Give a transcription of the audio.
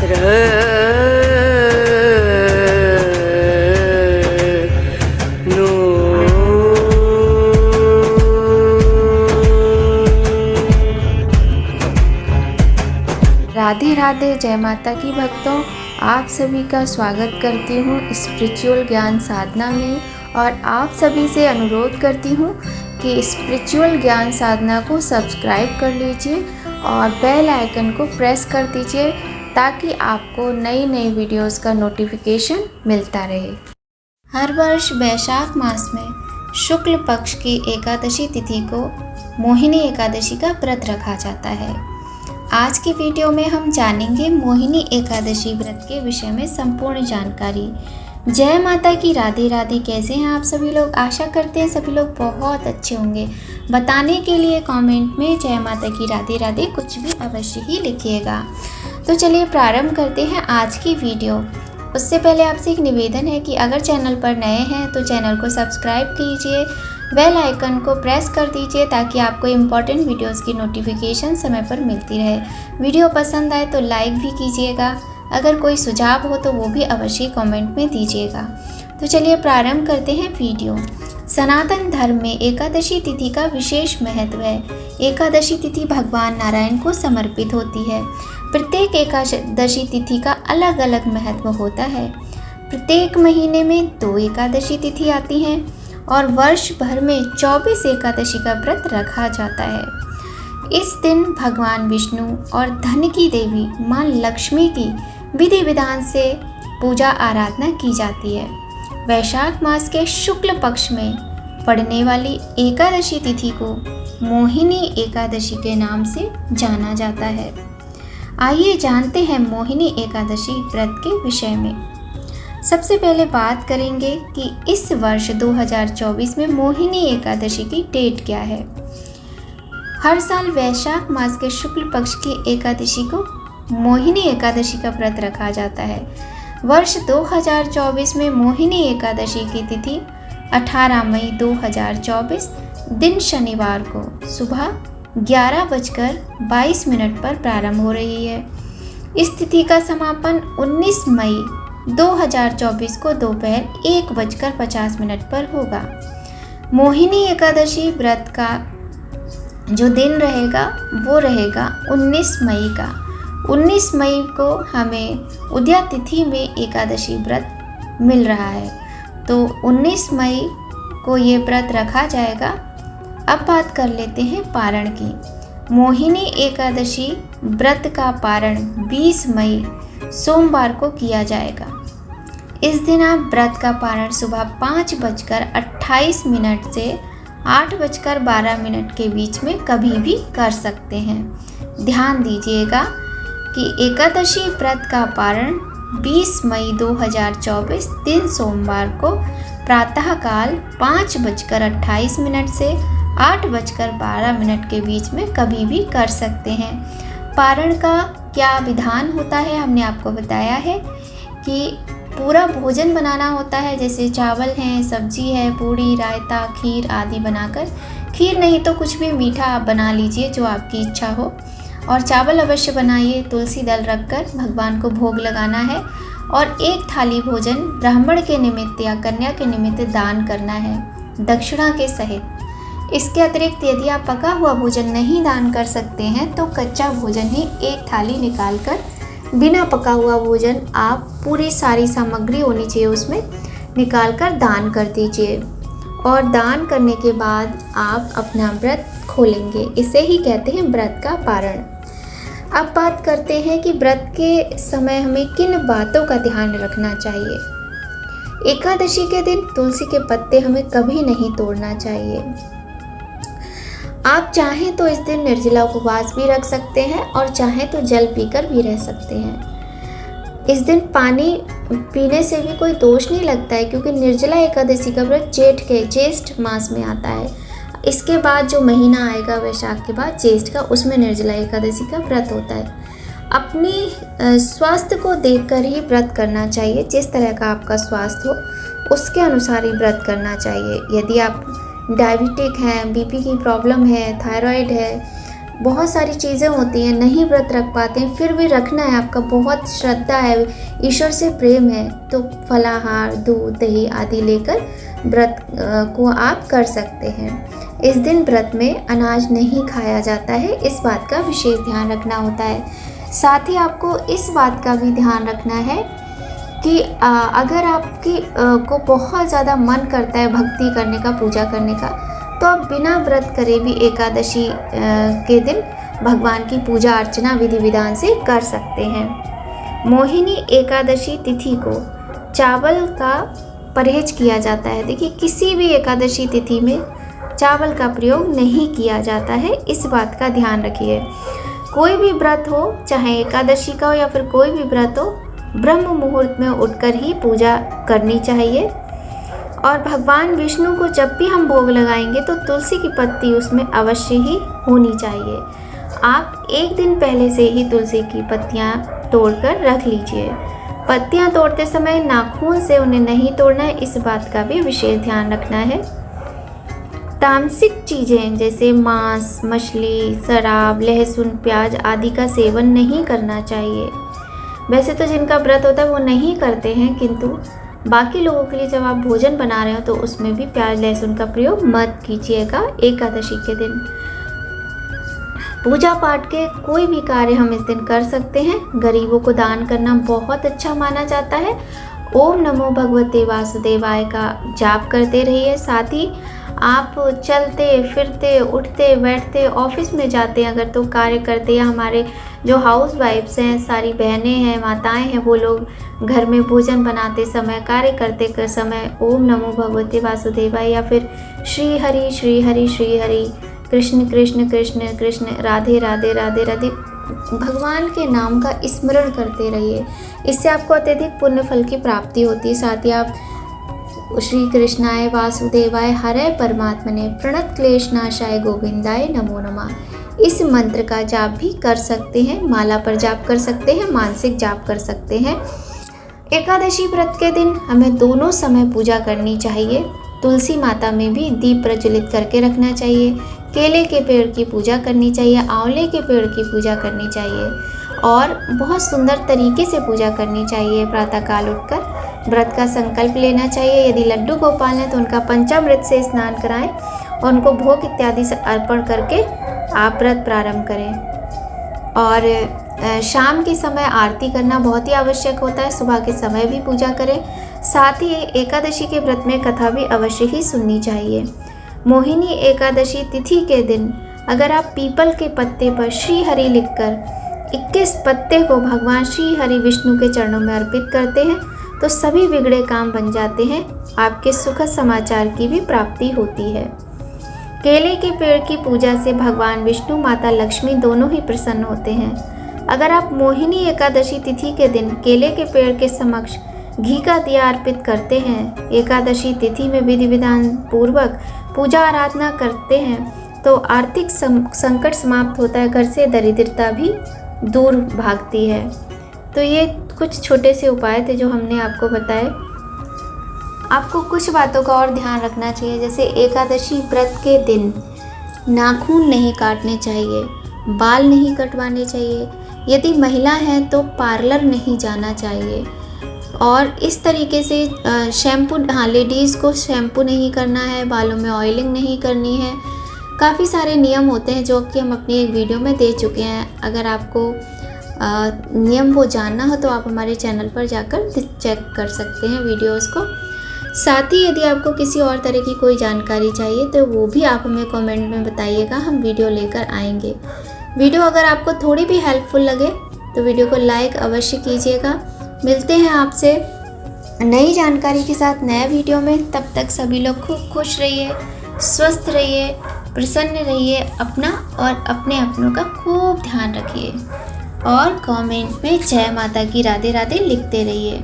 राधे राधे, जय माता की भक्तों। आप सभी का स्वागत करती हूँ स्पिरिचुअल ज्ञान साधना में और आप सभी से अनुरोध करती हूँ कि स्पिरिचुअल ज्ञान साधना को सब्सक्राइब कर लीजिए और बेल आइकन को प्रेस कर दीजिए ताकि आपको नई नई वीडियोस का नोटिफिकेशन मिलता रहे। हर वर्ष वैशाख मास में शुक्ल पक्ष की एकादशी तिथि को मोहिनी एकादशी का व्रत रखा जाता है। आज की वीडियो में हम जानेंगे मोहिनी एकादशी व्रत के विषय में संपूर्ण जानकारी। जय माता की राधे राधे। कैसे हैं आप सभी लोग? आशा करते हैं सभी लोग बहुत अच्छे होंगे। बताने के लिए कमेंट में जय माता की राधे राधे कुछ भी अवश्य ही लिखिएगा। तो चलिए प्रारंभ करते हैं आज की वीडियो। उससे पहले आपसे एक निवेदन है कि अगर चैनल पर नए हैं तो चैनल को सब्सक्राइब कीजिए, बेल आइकन को प्रेस कर दीजिए ताकि आपको इम्पॉर्टेंट वीडियोस की नोटिफिकेशन समय पर मिलती रहे। वीडियो पसंद आए तो लाइक भी कीजिएगा। अगर कोई सुझाव हो तो वो भी अवश्य कमेंट में दीजिएगा। तो चलिए प्रारंभ करते हैं वीडियो। सनातन धर्म में एकादशी तिथि का विशेष महत्व है। एकादशी तिथि भगवान नारायण को समर्पित होती है। प्रत्येक एकादशी तिथि का अलग अलग महत्व होता है। प्रत्येक महीने में 2 एकादशी तिथि आती हैं और वर्ष भर में 24 एकादशी का व्रत रखा जाता है। इस दिन भगवान विष्णु और धन की देवी माँ लक्ष्मी की विधि विधान से पूजा आराधना की जाती है। वैशाख मास के शुक्ल पक्ष में पड़ने वाली एकादशी तिथि को मोहिनी एकादशी के नाम से जाना जाता है। आइए जानते हैं मोहिनी एकादशी व्रत के विषय में। सबसे पहले बात करेंगे कि इस वर्ष 2024 में मोहिनी एकादशी की डेट क्या है। हर साल वैशाख मास के शुक्ल पक्ष की एकादशी को मोहिनी एकादशी का व्रत रखा जाता है। वर्ष 2024 में मोहिनी एकादशी की तिथि 18 मई 2024 दिन शनिवार को सुबह 11:22 पर प्रारंभ हो रही है। इस तिथि का समापन 19 मई 2024 को दोपहर 1:50 पर होगा। मोहिनी एकादशी व्रत का जो दिन रहेगा वो रहेगा 19 मई का। 19 मई को हमें उदया तिथि में एकादशी व्रत मिल रहा है, तो 19 मई को ये व्रत रखा जाएगा। अब बात कर लेते हैं पारण की। मोहिनी एकादशी व्रत का पारण 20 मई सोमवार को किया जाएगा। इस दिन आप व्रत का पारण सुबह 5:28 से 8:12 के बीच में कभी भी कर सकते हैं। ध्यान दीजिएगा कि एकादशी व्रत का पारण 20 मई 2024 दिन सोमवार को प्रातःकाल 5:28 से 8:12 के बीच में कभी भी कर सकते हैं। पारण का क्या विधान होता है हमने आपको बताया है कि पूरा भोजन बनाना होता है, जैसे चावल हैं, सब्जी है, पूड़ी, रायता, खीर आदि बनाकर। खीर नहीं तो कुछ भी मीठा आप बना लीजिए जो आपकी इच्छा हो, और चावल अवश्य बनाइए। तुलसी दल रखकर भगवान को भोग लगाना है और एक थाली भोजन ब्राह्मण के निमित्त या कन्या के निमित्त दान करना है दक्षिणा के सहित। इसके अतिरिक्त यदि आप पका हुआ भोजन नहीं दान कर सकते हैं तो कच्चा भोजन ही एक थाली निकालकर, बिना पका हुआ भोजन आप पूरी सारी सामग्री होनी चाहिए उसमें निकालकर दान कर दीजिए। और दान करने के बाद आप अपना व्रत खोलेंगे। इसे ही कहते हैं व्रत का पारण। अब बात करते हैं कि व्रत के समय हमें किन बातों का ध्यान रखना चाहिए। एकादशी के दिन तुलसी के पत्ते हमें कभी नहीं तोड़ना चाहिए। आप चाहें तो इस दिन निर्जला उपवास भी रख सकते हैं और चाहें तो जल पीकर भी रह सकते हैं। इस दिन पानी पीने से भी कोई दोष नहीं लगता है, क्योंकि निर्जला एकादशी का व्रत ज्येष्ठ मास में आता है। इसके बाद जो महीना आएगा वैशाख के बाद ज्येष्ठ का, उसमें निर्जला एकादशी का व्रत होता है। अपनी स्वास्थ्य को देखकर ही व्रत करना चाहिए। जिस तरह का आपका स्वास्थ्य हो उसके अनुसार ही व्रत करना चाहिए। यदि आप डायबिटिक हैं, बीपी की प्रॉब्लम है, थायराइड है बहुत सारी चीज़ें होती हैं, नहीं व्रत रख पाते हैं, फिर भी रखना है, आपका बहुत श्रद्धा है, ईश्वर से प्रेम है, तो फलाहार, दूध, दही आदि लेकर व्रत को आप कर सकते हैं। इस दिन व्रत में अनाज नहीं खाया जाता है, इस बात का विशेष ध्यान रखना होता है। साथ ही आपको इस बात का भी ध्यान रखना है कि अगर आपकी को बहुत ज़्यादा मन करता है भक्ति करने का, पूजा करने का, तो आप बिना व्रत करे भी एकादशी के दिन भगवान की पूजा अर्चना विधि विधान से कर सकते हैं। मोहिनी एकादशी तिथि को चावल का परहेज किया जाता है। देखिए, किसी भी एकादशी तिथि में चावल का प्रयोग नहीं किया जाता है, इस बात का ध्यान रखिए। कोई भी व्रत हो, चाहे एकादशी का हो या फिर कोई भी व्रत हो, ब्रह्म मुहूर्त में उठकर ही पूजा करनी चाहिए। और भगवान विष्णु को जब भी हम भोग लगाएंगे तो तुलसी की पत्ती उसमें अवश्य ही होनी चाहिए। आप एक दिन पहले से ही तुलसी की पत्तियां तोड़कर रख लीजिए। पत्तियां तोड़ते समय नाखून से उन्हें नहीं तोड़ना है, इस बात का भी विशेष ध्यान रखना है। तामसिक चीज़ें जैसे मांस, मछली, शराब, लहसुन, प्याज आदि का सेवन नहीं करना चाहिए। वैसे तो जिनका व्रत होता है वो नहीं करते हैं, किंतु बाकी लोगों के लिए जब आप भोजन बना रहे हो तो उसमें भी प्याज लहसुन का प्रयोग मत कीजिएगा एकादशी के दिन। पूजा पाठ के कोई भी कार्य हम इस दिन कर सकते हैं। गरीबों को दान करना बहुत अच्छा माना जाता है। ओम नमो भगवते वासुदेवाय का जाप करते रहिए। साथ ही आप चलते फिरते, उठते बैठते, ऑफिस में जाते हैं अगर तो कार्य करते, या हमारे जो हाउस वाइफ्स हैं, सारी बहनें हैं, माताएं हैं, वो लोग घर में भोजन बनाते समय, कार्य करते समय ओम नमो भगवते वासुदेवाय या फिर श्री हरि श्री हरि श्री हरि, कृष्ण कृष्ण कृष्ण कृष्ण, राधे राधे राधे राधे, भगवान के नाम का स्मरण करते रहिए। इससे आपको अत्यधिक पुण्य फल की प्राप्ति होती है। साथ ही आप श्री कृष्णाय वासुदेवाय हरे परमात्मने प्रणत क्लेशनाशाय गोविंदाय नमो नमः, इस मंत्र का जाप भी कर सकते हैं। माला पर जाप कर सकते हैं, मानसिक जाप कर सकते हैं। एकादशी व्रत के दिन हमें दोनों समय पूजा करनी चाहिए। तुलसी माता में भी दीप प्रज्वलित करके रखना चाहिए। केले के पेड़ की पूजा करनी चाहिए, आंवले के पेड़ की पूजा करनी चाहिए और बहुत सुंदर तरीके से पूजा करनी चाहिए। प्रातःकाल उठकर व्रत का संकल्प लेना चाहिए। यदि लड्डू गोपाल हैं तो उनका पंचामृत से स्नान कराएं और उनको भोग इत्यादि से अर्पण करके आप व्रत प्रारंभ करें। और शाम के समय आरती करना बहुत ही आवश्यक होता है। सुबह के समय भी पूजा करें। साथ ही एकादशी के व्रत में कथा भी अवश्य ही सुननी चाहिए। मोहिनी एकादशी तिथि के दिन अगर आप पीपल के पत्ते पर श्री हरि लिखकर 21 पत्ते को भगवान श्री हरि विष्णु के चरणों में अर्पित करते हैं तो सभी बिगड़े काम बन जाते हैं। आपके सुखद समाचार की भी प्राप्ति होती है। केले के पेड़ की पूजा से भगवान विष्णु, माता लक्ष्मी दोनों ही प्रसन्न होते हैं। अगर आप मोहिनी एकादशी तिथि के दिन केले के पेड़ के समक्ष घी का दिया अर्पित करते हैं, एकादशी तिथि में विधि विधान पूर्वक पूजा आराधना करते हैं तो आर्थिक संकट समाप्त होता है, घर से दरिद्रता भी दूर भागती है। तो ये कुछ छोटे से उपाय थे जो हमने आपको बताए। आपको कुछ बातों का और ध्यान रखना चाहिए, जैसे एकादशी व्रत के दिन नाखून नहीं काटने चाहिए, बाल नहीं कटवाने चाहिए, यदि महिला है तो पार्लर नहीं जाना चाहिए और इस तरीके से शैम्पू, हाँ लेडीज़ को शैम्पू नहीं करना है, बालों में ऑयलिंग नहीं करनी है। काफ़ी सारे नियम होते हैं जो कि हम अपनी एक वीडियो में दे चुके हैं। अगर आपको नियम वो जानना हो तो आप हमारे चैनल पर जाकर चेक कर सकते हैं वीडियोस को। साथ ही यदि आपको किसी और तरह की कोई जानकारी चाहिए तो वो भी आप हमें कमेंट में बताइएगा, हम वीडियो लेकर आएंगे। वीडियो अगर आपको थोड़ी भी हेल्पफुल लगे तो वीडियो को लाइक अवश्य कीजिएगा। मिलते हैं आपसे नई जानकारी के साथ नए वीडियो में। तब तक सभी लोग खूब खुश रहिए, स्वस्थ रहिए, प्रसन्न रहिए, अपना और अपने अपनों का खूब ध्यान रखिए और कमेंट में जय माता की राधे राधे लिखते रहिए।